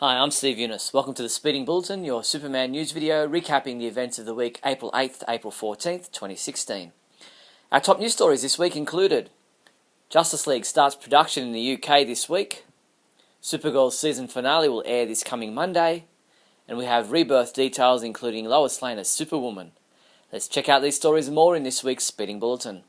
Hi, I'm Steve Younis. Welcome to the Speeding Bulletin, your Superman news video recapping the events of the week April 8th to April 14th, 2016. Our top news stories this week included Justice League starts production in the UK this week, Supergirl's season finale will air this coming Monday, and we have Rebirth details including Lois Lane as Superwoman. Let's check out these stories and more in this week's Speeding Bulletin.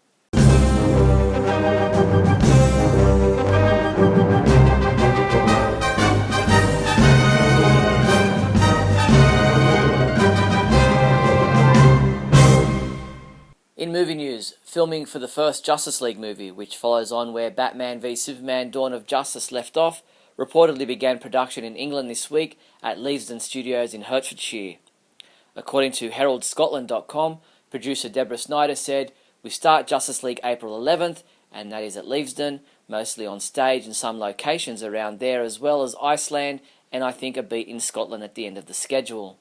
In movie news, filming for the first Justice League movie, which follows on where Batman v Superman Dawn of Justice left off, reportedly began production in England this week at Leavesden Studios in Hertfordshire. According to HeraldScotland.com, producer Deborah Snyder said, "We start Justice League April 11th, and that is at Leavesden, mostly on stage and some locations around there as well as Iceland, and I think a beat in Scotland at the end of the schedule."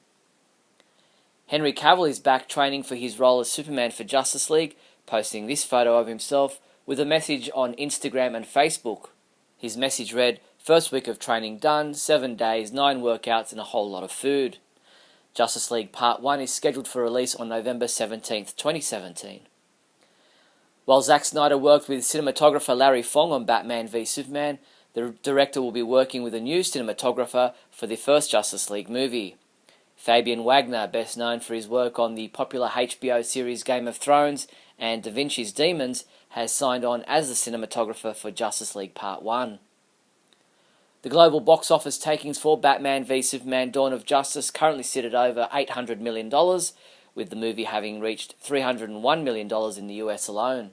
Henry Cavill is back training for his role as Superman for Justice League, posting this photo of himself with a message on Instagram and Facebook. His message read, "First week of training done, 7 days, 9 workouts and a whole lot of food." Justice League Part 1 is scheduled for release on November 17th, 2017. While Zack Snyder worked with cinematographer Larry Fong on Batman v Superman, the director will be working with a new cinematographer for the first Justice League movie. Fabian Wagner, best known for his work on the popular HBO series Game of Thrones and Da Vinci's Demons, has signed on as the cinematographer for Justice League Part 1. The global box office takings for Batman v Superman Dawn of Justice currently sit at over $800 million, with the movie having reached $301 million in the US alone.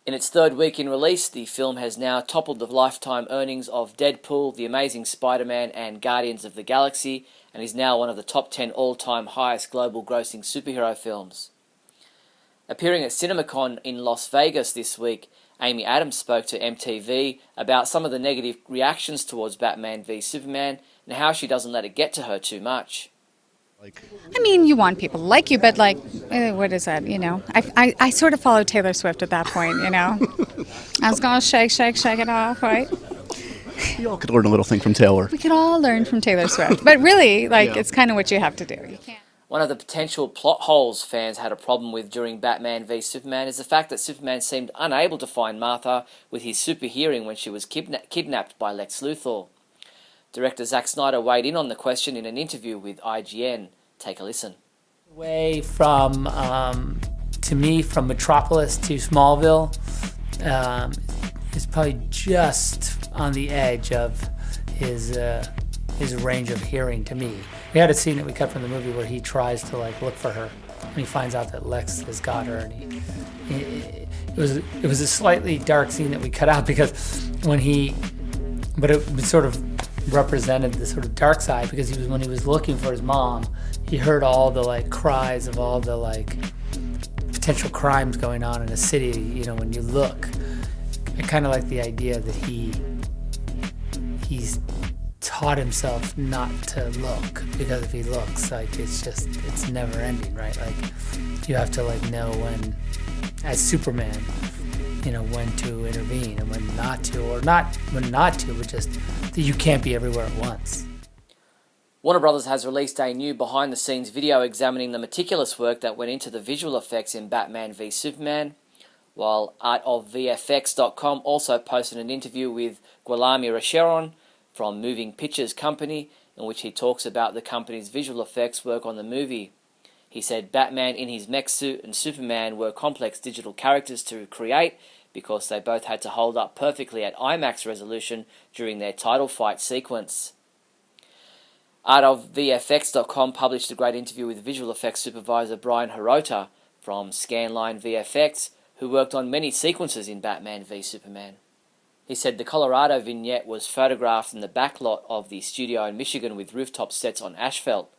In its third week in release, the film has now toppled the lifetime earnings of Deadpool, The Amazing Spider-Man and Guardians of the Galaxy, and is now one of the top 10 all-time highest global grossing superhero films. Appearing at CinemaCon in Las Vegas this week, Amy Adams spoke to MTV about some of the negative reactions towards Batman v Superman and how she doesn't let it get to her too much. I mean, you want people to like you, but what is that, I sort of followed Taylor Swift at that point, I was going to shake it off, right? We all could learn a little thing from Taylor. We could all learn from Taylor Swift, but really, it's kind of what you have to do. You can't. One of the potential plot holes fans had a problem with during Batman v Superman is the fact that Superman seemed unable to find Martha with his super hearing when she was kidnapped by Lex Luthor. Director Zack Snyder weighed in on the question in an interview with IGN. Take a listen. Way from, to me, from Metropolis to Smallville is probably just on the edge of his range of hearing to me. We had a scene that we cut from the movie where he tries to look for her, and he finds out that Lex has got her, and it was a slightly dark scene that we cut out because but it sort of represented the sort of dark side because when he was looking for his mom, he heard all the cries of all the potential crimes going on in a city. When you look, I kind of like the idea that he's taught himself not to look, because if he looks, it's never ending, right? You have to know when, as Superman, when to intervene and when not to, or not when not to, but just that you can't be everywhere at once. Warner Brothers has released a new behind-the-scenes video examining the meticulous work that went into the visual effects in Batman v Superman, while artofvfx.com also posted an interview with Guilherme Racheron from Moving Pictures Company, in which he talks about the company's visual effects work on the movie. He said Batman in his mech suit and Superman were complex digital characters to create because they both had to hold up perfectly at IMAX resolution during their title fight sequence. ArtofVFX.com published a great interview with visual effects supervisor Brian Hirota from Scanline VFX, who worked on many sequences in Batman v Superman. He said the Colorado vignette was photographed in the backlot of the studio in Michigan with rooftop sets on asphalt.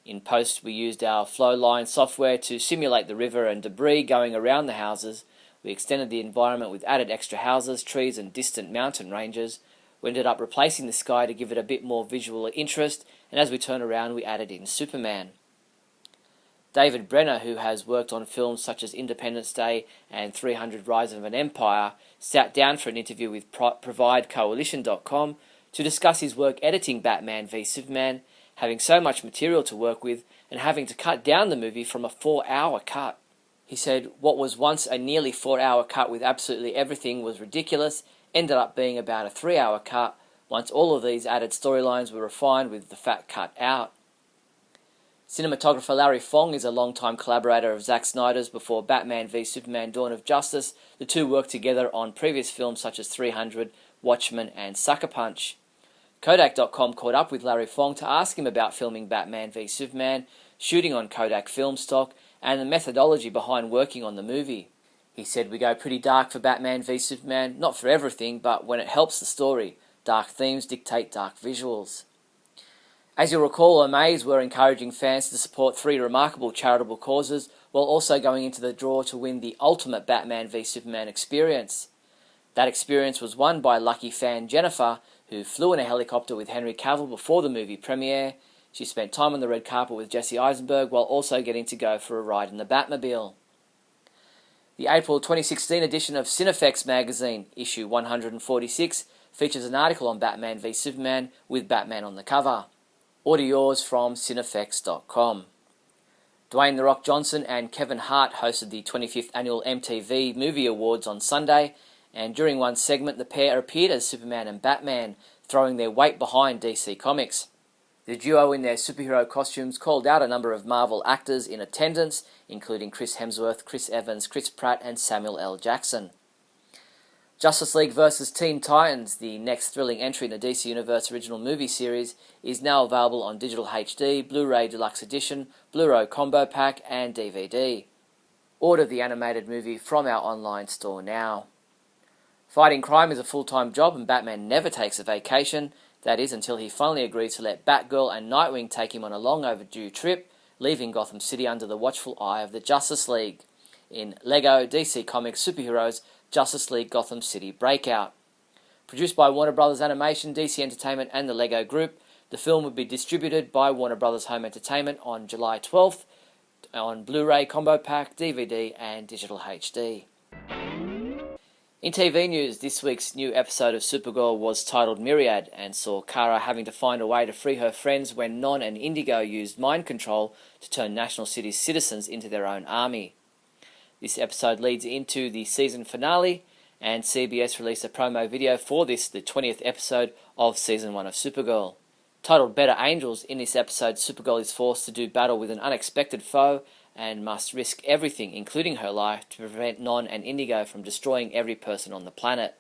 In post, we used our Flowline software to simulate the river and debris going around the houses. We extended the environment with added extra houses, trees and distant mountain ranges. We ended up replacing the sky to give it a bit more visual interest, and as we turn around, we added in Superman. David Brenner, who has worked on films such as Independence Day and 300 Rise of an Empire, sat down for an interview with ProvideCoalition.com to discuss his work editing Batman v Superman, having so much material to work with and having to cut down the movie from a 4-hour cut. He said, "What was once a nearly 4-hour cut with absolutely everything was ridiculous, ended up being about a 3-hour cut once all of these added storylines were refined with the fat cut out." Cinematographer Larry Fong is a longtime collaborator of Zack Snyder's before Batman v Superman Dawn of Justice. The two worked together on previous films such as 300, Watchmen and Sucker Punch. Kodak.com caught up with Larry Fong to ask him about filming Batman v Superman, shooting on Kodak film stock, and the methodology behind working on the movie. He said, "We go pretty dark for Batman v Superman, not for everything, but when it helps the story. Dark themes dictate dark visuals." As you'll recall, Omaze were encouraging fans to support 3 remarkable charitable causes while also going into the draw to win the ultimate Batman v Superman experience. That experience was won by lucky fan Jennifer, who flew in a helicopter with Henry Cavill before the movie premiere. She spent time on the red carpet with Jesse Eisenberg while also getting to go for a ride in the Batmobile. The April 2016 edition of Cinefex magazine, issue 146, features an article on Batman v Superman with Batman on the cover. Order yours from Cinefex.com. Dwayne "The Rock" Johnson and Kevin Hart hosted the 25th annual MTV Movie Awards on Sunday, and during one segment the pair appeared as Superman and Batman, throwing their weight behind DC Comics. The duo in their superhero costumes called out a number of Marvel actors in attendance, including Chris Hemsworth, Chris Evans, Chris Pratt and Samuel L. Jackson. Justice League vs. Teen Titans, the next thrilling entry in the DC Universe original movie series, is now available on digital HD, Blu-ray Deluxe Edition, Blu-ray Combo Pack and DVD. Order the animated movie from our online store now. Fighting crime is a full-time job and Batman never takes a vacation. That is until he finally agrees to let Batgirl and Nightwing take him on a long overdue trip, leaving Gotham City under the watchful eye of the Justice League. In LEGO DC Comics Superheroes Justice League Gotham City Breakout. Produced by Warner Bros. Animation, DC Entertainment and the LEGO Group, the film will be distributed by Warner Bros. Home Entertainment on July 12th on Blu-ray Combo Pack, DVD and digital HD. In TV news, this week's new episode of Supergirl was titled Myriad and saw Kara having to find a way to free her friends when Non and Indigo used mind control to turn National City's citizens into their own army. This episode leads into the season finale, and CBS released a promo video for this, the 20th episode of Season 1 of Supergirl. Titled Better Angels, in this episode Supergirl is forced to do battle with an unexpected foe and must risk everything, including her life, to prevent Non and Indigo from destroying every person on the planet.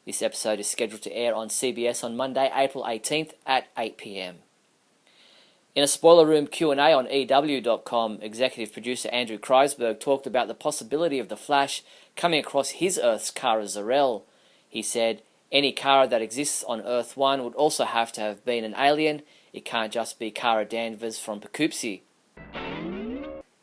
This episode is scheduled to air on CBS on Monday, April 18th at 8 p.m. In a spoiler room Q&A on EW.com, executive producer Andrew Kreisberg talked about the possibility of the Flash coming across his Earth's Kara Zor-El. He said, "Any Kara that exists on Earth 1 would also have to have been an alien. It can't just be Kara Danvers from Poughkeepsie."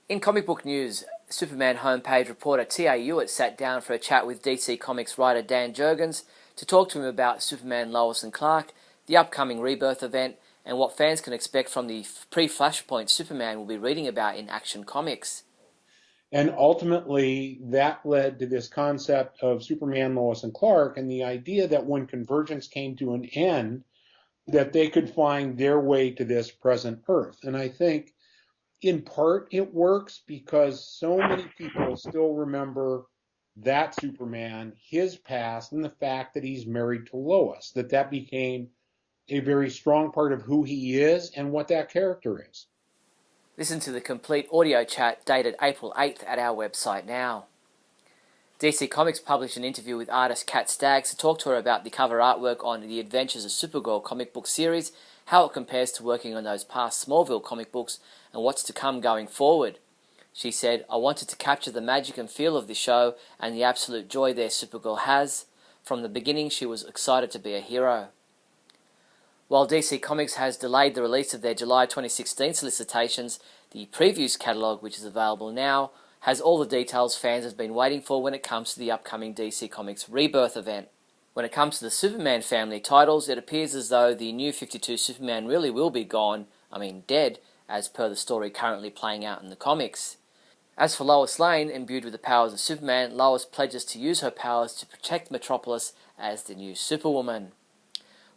In comic book news, Superman homepage reporter T.A. Hewitt sat down for a chat with DC Comics writer Dan Jurgens to talk to him about Superman, Lois and Clark, the upcoming Rebirth event, and what fans can expect from the pre-Flashpoint Superman we'll be reading about in Action Comics. And ultimately, that led to this concept of Superman, Lois, and Clark, and the idea that when Convergence came to an end, that they could find their way to this present Earth. And I think, in part, it works because so many people still remember that Superman, his past, and the fact that he's married to Lois, that became a very strong part of who he is and what that character is. Listen to the complete audio chat dated April 8th at our website now. DC Comics published an interview with artist Kat Staggs to talk to her about the cover artwork on the Adventures of Supergirl comic book series, how it compares to working on those past Smallville comic books, and what's to come going forward. She said, "I wanted to capture the magic and feel of the show and the absolute joy their Supergirl has. From the beginning, she was excited to be a hero." While DC Comics has delayed the release of their July 2016 solicitations, the previews catalogue, which is available now, has all the details fans have been waiting for when it comes to the upcoming DC Comics Rebirth event. When it comes to the Superman family titles, it appears as though the New 52 Superman really will be dead, as per the story currently playing out in the comics. As for Lois Lane, imbued with the powers of Superman, Lois pledges to use her powers to protect Metropolis as the new Superwoman.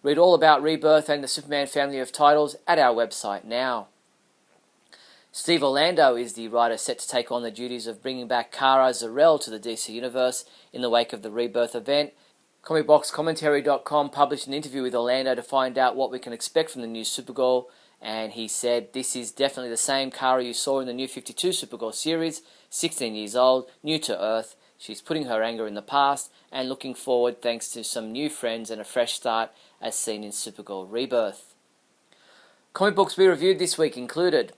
Read all about Rebirth and the Superman family of titles at our website now. Steve Orlando is the writer set to take on the duties of bringing back Kara Zor-El to the DC Universe in the wake of the Rebirth event. ComicBoxCommentary.com published an interview with Orlando to find out what we can expect from the new Supergirl, and he said, "This is definitely the same Kara you saw in the New 52 Supergirl series, 16 years old, new to Earth. She's putting her anger in the past and looking forward thanks to some new friends and a fresh start as seen in Supergirl Rebirth." Comic books we reviewed this week included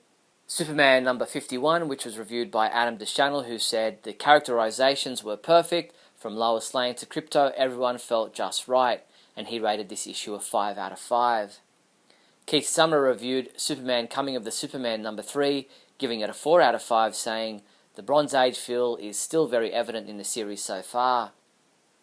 Superman number 51, which was reviewed by Adam DeChannel, who said the characterizations were perfect. From Lois Lane to Krypto, everyone felt just right, and he rated this issue a 5 out of 5. Keith Summer reviewed Superman Coming of the Superman number 3, giving it a 4 out of 5, saying, "The Bronze Age feel is still very evident in the series so far."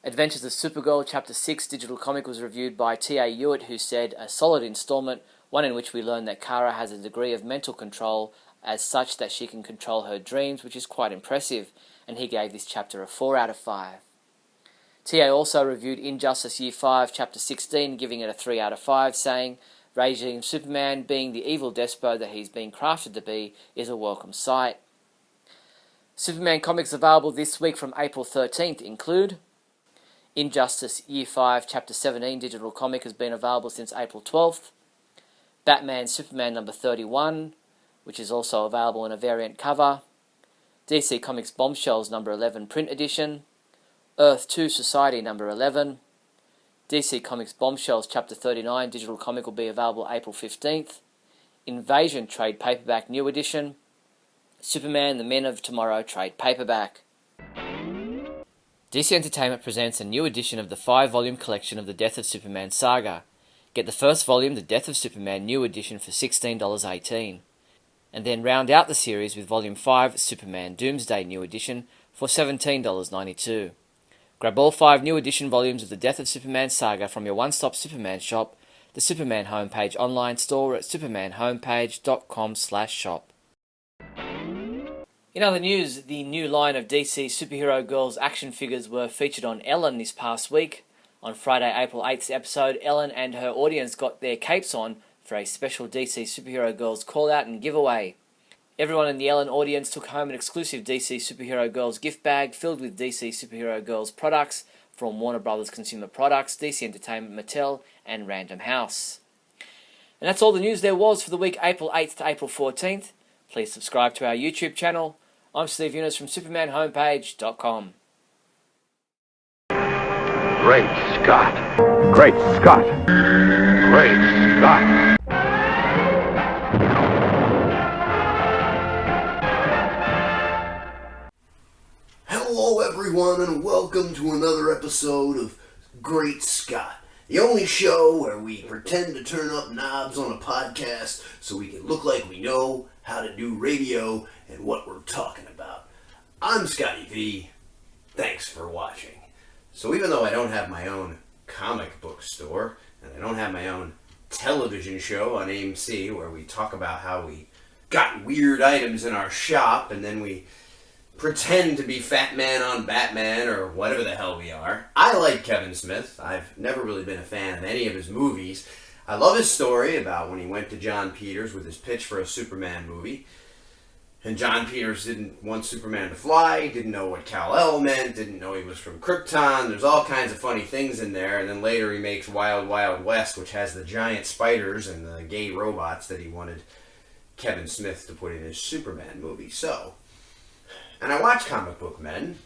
Adventures of Supergirl Chapter 6 digital comic was reviewed by T.A. Hewitt, who said, "A solid installment, one in which we learn that Kara has a degree of mental control as such that she can control her dreams, which is quite impressive," and he gave this chapter a 4 out of 5. T.A. also reviewed Injustice Year 5 Chapter 16, giving it a 3 out of 5, saying, "Regime Superman, being the evil despot that he's been crafted to be, is a welcome sight." Superman comics available this week from April 13th include Injustice Year 5 Chapter 17 digital comic has been available since April 12th. Batman Superman number 31, which is also available in a variant cover. DC Comics Bombshells number 11 print edition. Earth 2 Society number 11. DC Comics Bombshells Chapter 39 digital comic will be available April 15th. Invasion trade paperback new edition. Superman The Men of Tomorrow trade paperback. DC Entertainment presents a new edition of the 5-volume collection of the Death of Superman saga. Get the first volume, The Death of Superman New Edition, for $16.18. And then round out the series with Volume 5, Superman Doomsday New Edition, for $17.92. Grab all 5 new edition volumes of the Death of Superman saga from your one-stop Superman shop, the Superman Homepage online store at supermanhomepage.com/shop. In other news, the new line of DC Superhero Girls action figures were featured on Ellen this past week. On Friday, April 8th's episode, Ellen and her audience got their capes on for a special DC Superhero Girls call-out and giveaway. Everyone in the Ellen audience took home an exclusive DC Superhero Girls gift bag filled with DC Superhero Girls products from Warner Brothers Consumer Products, DC Entertainment, Mattel, and Random House. And that's all the news there was for the week April 8th to April 14th. Please subscribe to our YouTube channel. I'm Steve Younis from SupermanHomepage.com. Great Scott! Great Scott! Great Scott! Hello everyone and welcome to another episode of Great Scott, the only show where we pretend to turn up knobs on a podcast so we can look like we know how to do radio and what we're talking about. I'm Scotty V. Thanks for watching. So even though I don't have my own comic book store, and I don't have my own television show on AMC where we talk about how we got weird items in our shop and then we pretend to be Fat Man on Batman or whatever the hell we are, I like Kevin Smith. I've never really been a fan of any of his movies. I love his story about when he went to John Peters with his pitch for a Superman movie. And John Peters didn't want Superman to fly, didn't know what Kal-El meant, didn't know he was from Krypton. There's all kinds of funny things in there. And then later he makes Wild Wild West, which has the giant spiders and the gay robots that he wanted Kevin Smith to put in his Superman movie. And I watch Comic Book Men.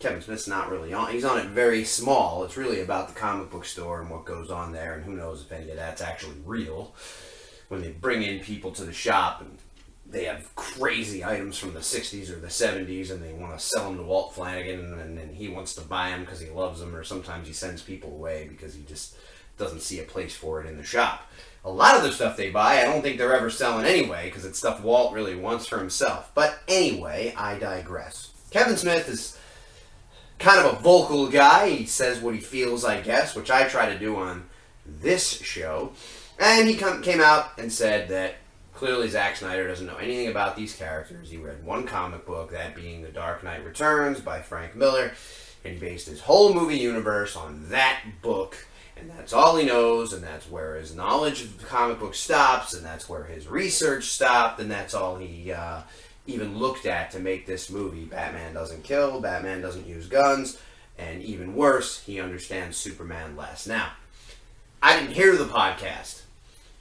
Kevin Smith's not really on. He's on it very small. It's really about the comic book store and what goes on there. And who knows if any of that's actually real. When they bring in people to the shop and they have crazy items from the 60s or the 70s and they want to sell them to Walt Flanagan and then he wants to buy them because he loves them, or sometimes he sends people away because he just doesn't see a place for it in the shop. A lot of the stuff they buy, I don't think they're ever selling anyway because it's stuff Walt really wants for himself. But anyway, I digress. Kevin Smith is kind of a vocal guy. He says what he feels, I guess, which I try to do on this show. And he came out and said that clearly Zack Snyder doesn't know anything about these characters. He read one comic book, that being The Dark Knight Returns by Frank Miller, and he based his whole movie universe on that book, and that's all he knows, and that's where his knowledge of the comic book stops, and that's where his research stopped, and that's all he even looked at to make this movie. Batman doesn't kill, Batman doesn't use guns, and even worse, he understands Superman less. Now, I didn't hear the podcast,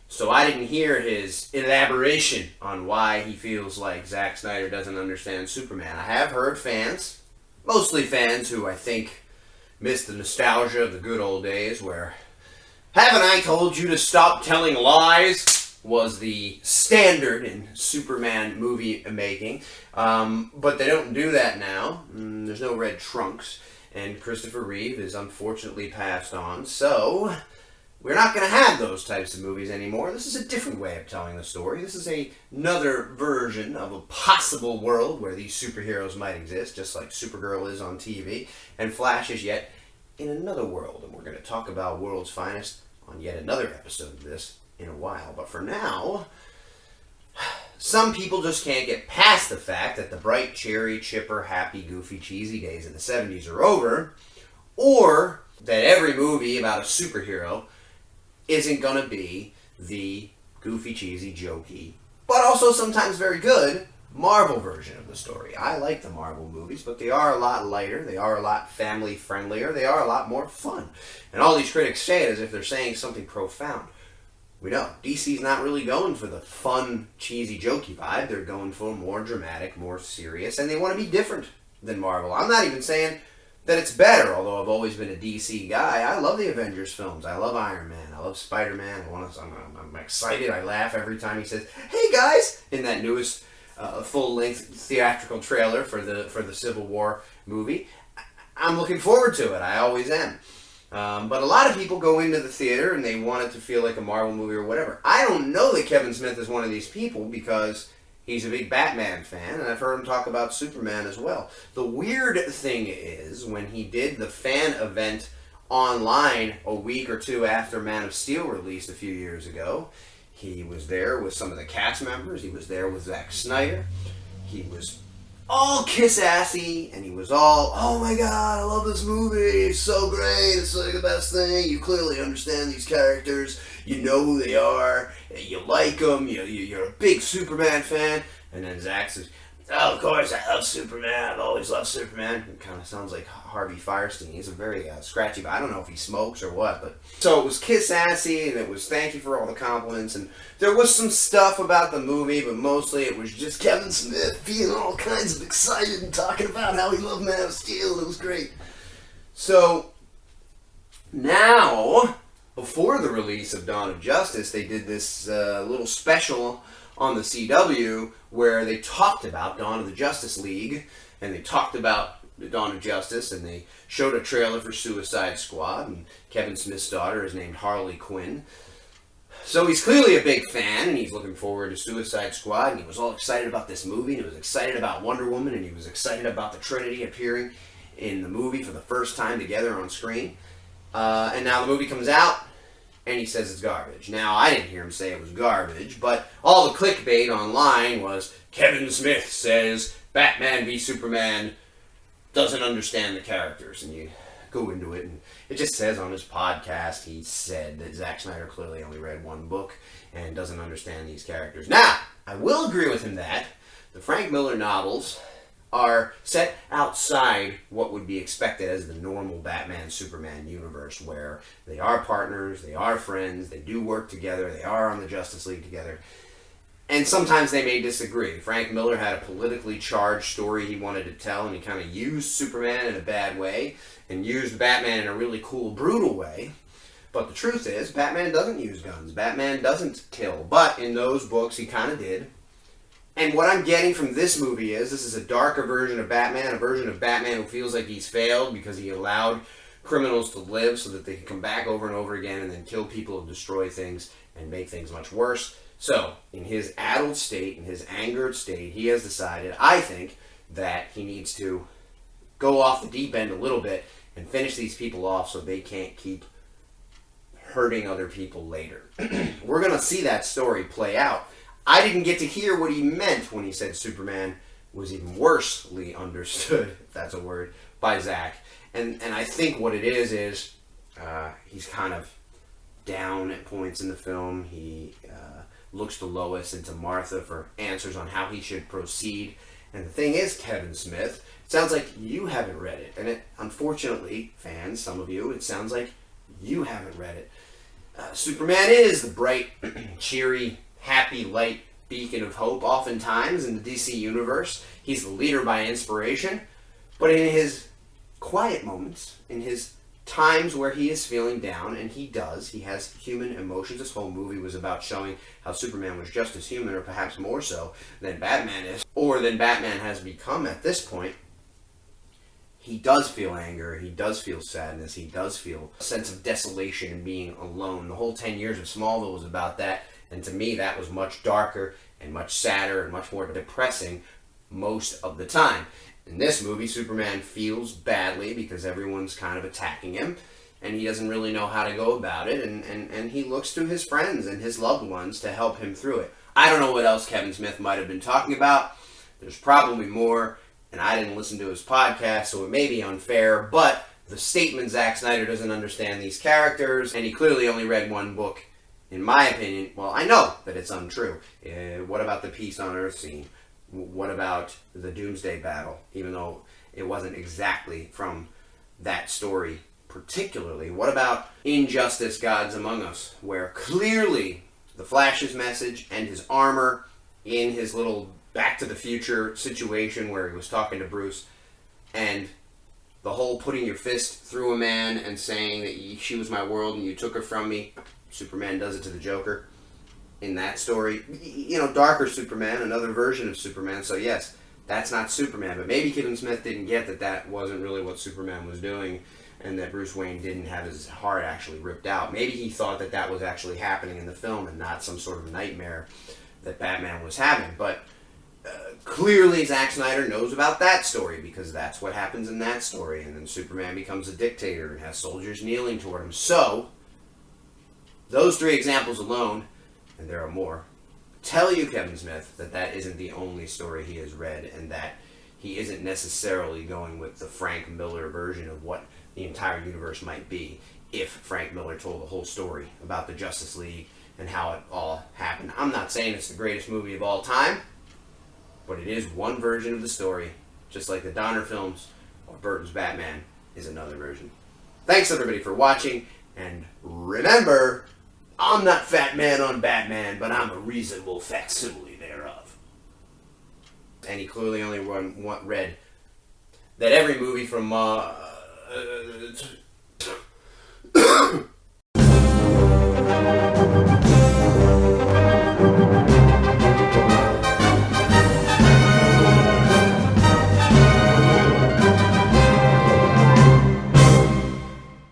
so I didn't hear his elaboration on why he feels like Zack Snyder doesn't understand Superman. I have heard fans, mostly fans who I think miss the nostalgia of the good old days where, haven't I told you to stop telling lies, was the standard in Superman movie making. But they don't do that now. There's no red trunks. And Christopher Reeve is unfortunately passed on. So we're not going to have those types of movies anymore. This is a different way of telling the story. This is another version of a possible world where these superheroes might exist, just like Supergirl is on TV, and Flash is yet in another world. And we're going to talk about World's Finest on yet another episode of this in a while. But for now, some people just can't get past the fact that the bright, cherry, chipper, happy, goofy, cheesy days of the 70s are over, or that every movie about a superhero isn't going to be the goofy, cheesy, jokey, but also sometimes very good Marvel version of the story. I like the Marvel movies, but they are a lot lighter, they are a lot family friendlier, they are a lot more fun. And all these critics say it as if they're saying something profound. We know DC's not really going for the fun, cheesy, jokey vibe. They're going for more dramatic, more serious, and they want to be different than Marvel. I'm not even saying that it's better, although I've always been a DC guy. I love the Avengers films. I love Iron Man. I love Spider-Man. I'm excited. I laugh every time he says, "Hey guys," in that newest full-length theatrical trailer for the Civil War movie. I'm looking forward to it. I always am. But a lot of people go into the theater and they want it to feel like a Marvel movie or whatever. I don't know that Kevin Smith is one of these people because he's a big Batman fan, and I've heard him talk about Superman as well. The weird thing is, when he did the fan event online a week or two after Man of Steel released a few years ago, he was there with some of the cast members. He was there with Zack Snyder. He was all kiss-assy, and he was all, "Oh my god, I love this movie, it's so great, it's like the best thing, you clearly understand these characters, you know who they are, you like them, you're a big Superman fan." And then Zack says, "Oh, of course, I love Superman, I've always loved Superman." It kind of sounds like Harvey Firestein. He's a very scratchy, but I don't know if he smokes or what. But so it was kiss-assy, and it was thank you for all the compliments, and there was some stuff about the movie, but mostly it was just Kevin Smith being all kinds of excited and talking about how he loved Man of Steel. It was great. So now, before the release of Dawn of Justice, they did this little special on the CW where they talked about Dawn of the Justice League, and they talked about the Dawn of Justice, and they showed a trailer for Suicide Squad, and Kevin Smith's daughter is named Harley Quinn. So he's clearly a big fan, and he's looking forward to Suicide Squad, and he was all excited about this movie, and he was excited about Wonder Woman, and he was excited about the Trinity appearing in the movie for the first time together on screen. And now the movie comes out, and he says it's garbage. Now, I didn't hear him say it was garbage, but all the clickbait online was, Kevin Smith says Batman v Superman doesn't understand the characters. And you go into it, and it just says on his podcast, he said that Zack Snyder clearly only read one book and doesn't understand these characters. Now, I will agree with him that the Frank Miller novels are set outside what would be expected as the normal Batman-Superman universe, where they are partners, they are friends, they do work together, they are on the Justice League together, and sometimes they may disagree. Frank Miller had a politically charged story he wanted to tell, and he kind of used Superman in a bad way, and used Batman in a really cool, brutal way. But the truth is, Batman doesn't use guns. Batman doesn't kill. But in those books, he kind of did. And what I'm getting from this movie is, this is a darker version of Batman, a version of Batman who feels like he's failed because he allowed criminals to live so that they can come back over and over again and then kill people and destroy things and make things much worse. So, in his addled state, in his angered state, he has decided, I think, that he needs to go off the deep end a little bit and finish these people off so they can't keep hurting other people later. We're going to see that story play out. I didn't get to hear what he meant when he said Superman was even worsely understood, if that's a word, by Zack. And I think what it is He's kind of down at points in the film. He looks to Lois and to Martha for answers on how he should proceed. And the thing is, Kevin Smith, it sounds like you haven't read it. And unfortunately, fans, some of you, it sounds like you haven't read it. Superman is the bright, cheery, happy, light beacon of hope oftentimes in the DC universe. He's the leader by inspiration. But in his quiet moments, in his times where he is feeling down, and he has human emotions. This whole movie was about showing how Superman was just as human, or perhaps more so, than Batman is, or than Batman has become at this point. He does feel anger, he does feel sadness, he does feel a sense of desolation and being alone. The whole 10 years of Smallville was about that, and to me that was much darker and much sadder and much more depressing most of the time. In this movie, Superman feels badly because everyone's kind of attacking him, and he doesn't really know how to go about it, and he looks to his friends and his loved ones to help him through it. I don't know what else Kevin Smith might have been talking about. There's probably more, and I didn't listen to his podcast, so it may be unfair, but the statement Zack Snyder doesn't understand these characters, and he clearly only read one book, in my opinion. Well, I know that it's untrue. What about the Peace on Earth scene? What about the Doomsday Battle? Even though it wasn't exactly from that story particularly. What about Injustice, Gods Among Us? Where clearly the Flash's message and his armor in his little Back to the Future situation where he was talking to Bruce, and the whole putting your fist through a man and saying that she was my world and you took her from me. Superman does it to the Joker. In that story, darker Superman, another version of Superman. So yes, that's not Superman. But maybe Kevin Smith didn't get that that wasn't really what Superman was doing, and that Bruce Wayne didn't have his heart actually ripped out. Maybe he thought that that was actually happening in the film and not some sort of nightmare that Batman was having. But clearly Zack Snyder knows about that story, because that's what happens in that story. And then Superman becomes a dictator and has soldiers kneeling toward him. So, those three examples alone, and there are more, tell you, Kevin Smith, that that isn't the only story he has read, and that he isn't necessarily going with the Frank Miller version of what the entire universe might be if Frank Miller told the whole story about the Justice League and how it all happened. I'm not saying it's the greatest movie of all time, but it is one version of the story, just like the Donner films or Burton's Batman is another version. Thanks everybody for watching, and remember, I'm not Fat Man on Batman, but I'm a reasonable facsimile thereof. And he clearly only read that every movie from